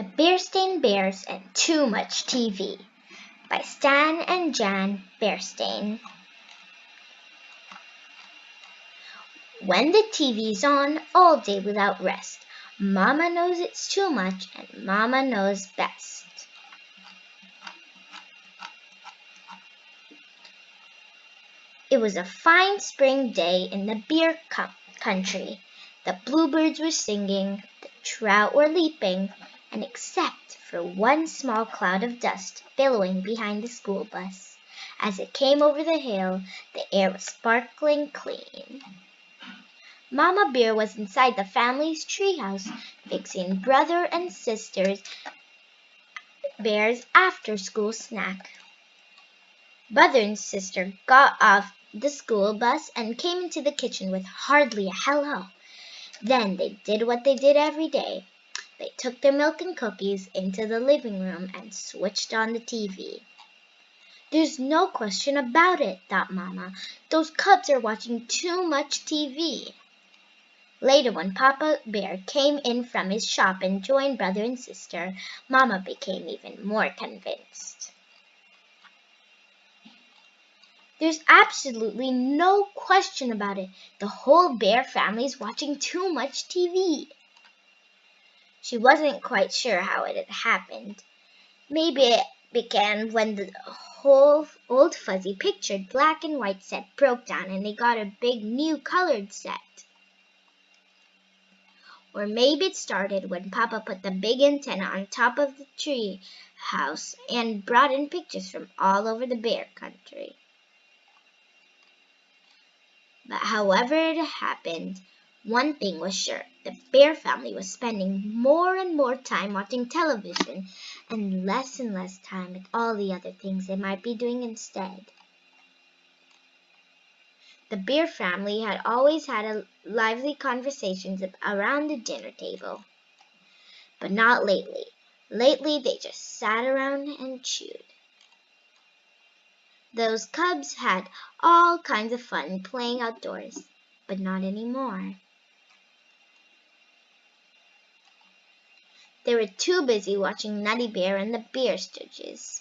The Berenstain Bears and Too Much TV by Stan and Jan Berenstain. When the TV's on all day without rest, Mama knows it's too much and Mama knows best. It was a fine spring day in the beer country. The bluebirds were singing, the trout were leaping, and except for one small cloud of dust billowing behind the school bus, as it came over the hill, the air was sparkling clean. Mama Bear was inside the family's treehouse, fixing brother and sister Bear's after-school snack. Brother and sister got off the school bus and came into the kitchen with hardly a hello. Then they did what they did every day. They took their milk and cookies into the living room and switched on the TV. There's no question about it, thought Mama. Those cubs are watching too much TV. Later, when Papa Bear came in from his shop and joined brother and sister, Mama became even more convinced. There's absolutely no question about it. The whole bear family's watching too much TV. She wasn't quite sure how it had happened. Maybe it began when the whole old fuzzy pictured black and white set broke down and they got a big new colored set. Or maybe it started when Papa put the big antenna on top of the tree house and brought in pictures from all over the bear country. But however it happened, one thing was sure. The bear family was spending more and more time watching television and less time with all the other things they might be doing instead. The bear family had always had lively conversations around the dinner table. But not lately. Lately they just sat around and chewed. Those cubs had all kinds of fun playing outdoors, but not anymore. They were too busy watching Nutty Bear and the Bear Stooges.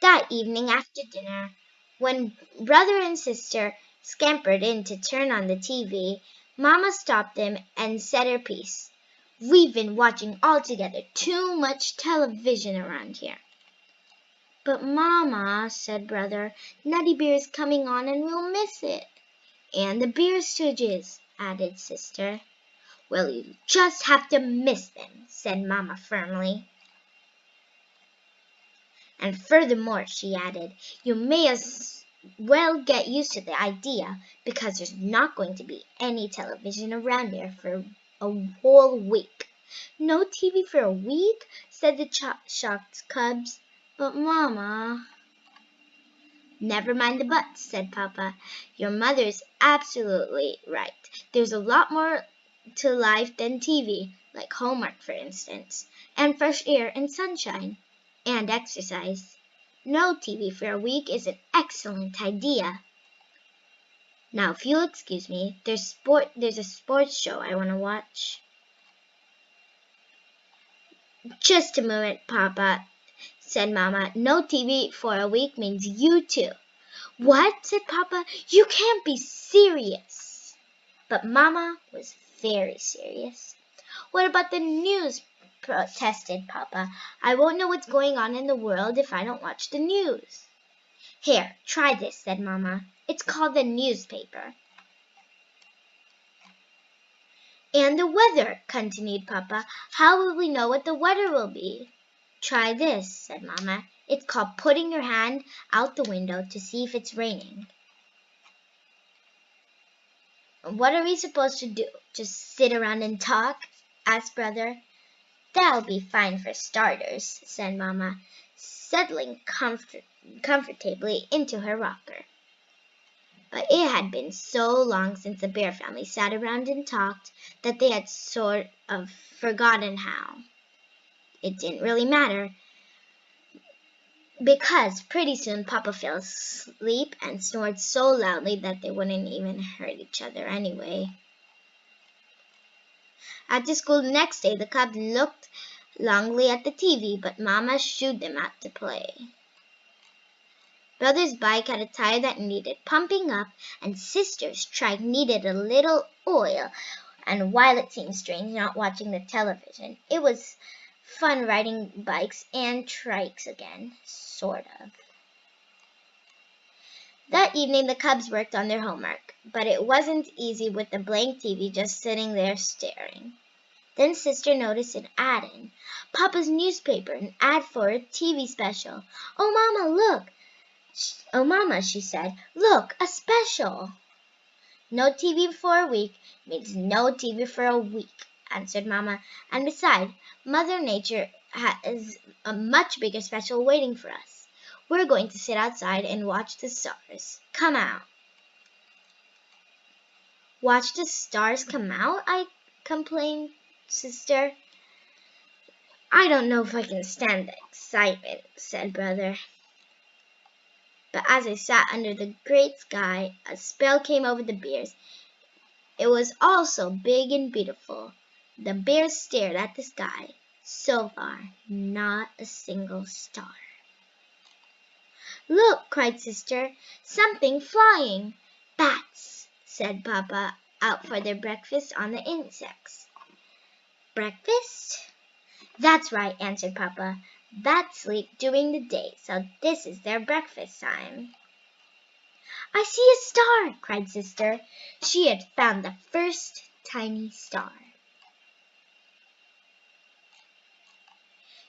That evening after dinner, when brother and sister scampered in to turn on the TV, Mama stopped them and said her piece. "We've been watching altogether too much television around here." "But Mama," said brother, "Nutty Bear is coming on and we'll miss it." "And the Bear Stooges," added sister. "Well, you just have to miss them," said Mama firmly. "And furthermore," she added, "you may as well get used to the idea, because there's not going to be any television around here for a whole week." "No TV for a week?" said the shocked cubs. "But Mama—" "Never mind the buts," said Papa. "Your mother's absolutely right. There's a lot more to life than TV, like homework, for instance, and fresh air and sunshine, and exercise. No TV for a week is an excellent idea. Now, if you'll excuse me, there's a sports show I want to watch." "Just a moment, Papa," said Mama. "No TV for a week means you too." "What?" said Papa. "You can't be serious." But Mama was very serious. "What about the news?" protested Papa. "I won't know what's going on in the world if I don't watch the news." "Here, try this," said Mama. "It's called the newspaper." "And the weather," continued Papa. "How will we know what the weather will be?" "Try this," said Mama. "It's called putting your hand out the window to see if it's raining." "What are we supposed to do? Just sit around and talk?" asked brother. "That'll be fine for starters," said Mama, settling comfortably into her rocker. But it had been so long since the bear family sat around and talked that they had sort of forgotten how. It didn't really matter, because pretty soon Papa fell asleep and snored so loudly that they wouldn't even hurt each other anyway. At the school the next day, the cubs looked longingly at the TV, but Mama shooed them out to play. Brother's bike had a tire that needed pumping up, and Sister's trike needed a little oil. And while it seemed strange not watching the television, it was fun riding bikes and trikes again, sort of. That evening the cubs worked on their homework, but it wasn't easy with the blank TV just sitting there staring. Then Sister noticed an ad in Papa's newspaper, an ad for a TV special. "Oh, Mama, look!" "Oh, Mama," she said, "look, a special." "No TV for a week means no TV for a week," answered Mama. "And besides, Mother Nature has a much bigger special waiting for us. We're going to sit outside and watch the stars come out." "Watch the stars come out?" complained Sister. "I don't know if I can stand the excitement," said Brother. But as they sat under the great sky, a spell came over the bears. It was all so big and beautiful. The bears stared at the sky. So far, not a single star. "Look!" cried Sister. "Something flying!" "Bats!" said Papa, out for their breakfast on the insects. "Breakfast?" "That's right," answered Papa. "Bats sleep during the day, so this is their breakfast time." "I see a star!" cried Sister. She had found the first tiny star.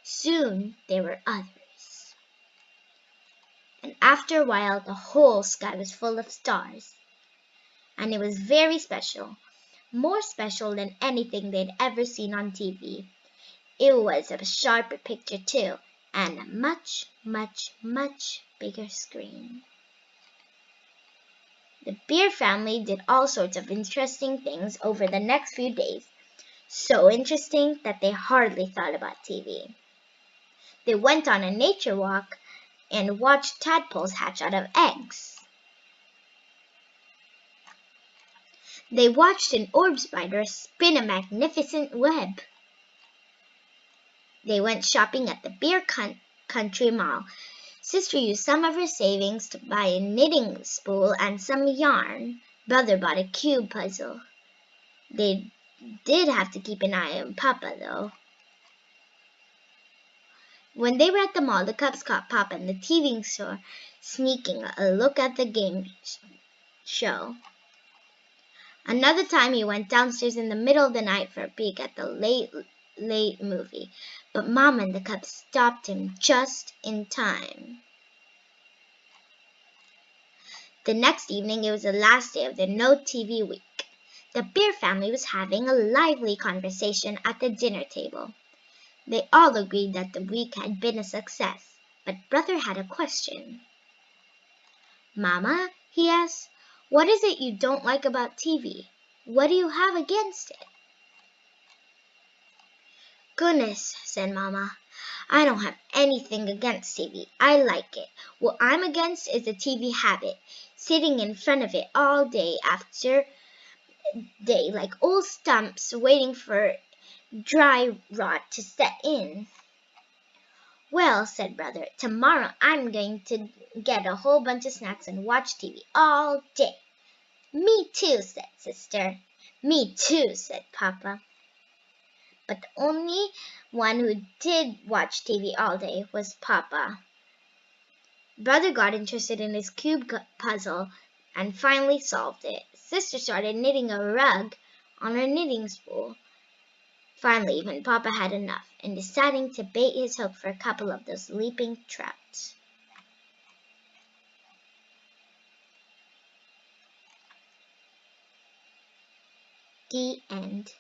Soon there were others, and after a while the whole sky was full of stars. And it was very special, more special than anything they'd ever seen on TV. It was a sharper picture, too, and a much, much, much bigger screen. The Bear family did all sorts of interesting things over the next few days, so interesting that they hardly thought about TV. They went on a nature walk and watched tadpoles hatch out of eggs. They watched an orb spider spin a magnificent web. They went shopping at the Bear Country Mall. Sister used some of her savings to buy a knitting spool and some yarn. Brother bought a cube puzzle. They did have to keep an eye on Papa, though. When they were at the mall, the cubs caught Papa in the TV store sneaking a look at the game show. Another time he went downstairs in the middle of the night for a peek at the late movie, but Mama and the cubs stopped him just in time. The next evening, it was the last day of the no TV week. The Bear family was having a lively conversation at the dinner table. They all agreed that the week had been a success, but Brother had a question. "Mama," he asked, "what is it you don't like about TV? What do you have against it?" "Goodness," said Mama, "I don't have anything against TV. I like it. What I'm against is the TV habit, sitting in front of it all day after day like old stumps waiting for dry rot to set in." "Well," said Brother, "tomorrow I'm going to get a whole bunch of snacks and watch TV all day." "Me too," said Sister. "Me too," said Papa. But the only one who did watch TV all day was Papa. Brother got interested in his cube puzzle and finally solved it. Sister started knitting a rug on her knitting spool. Finally, even Papa had enough and deciding to bait his hook for a couple of those leaping trouts. The end.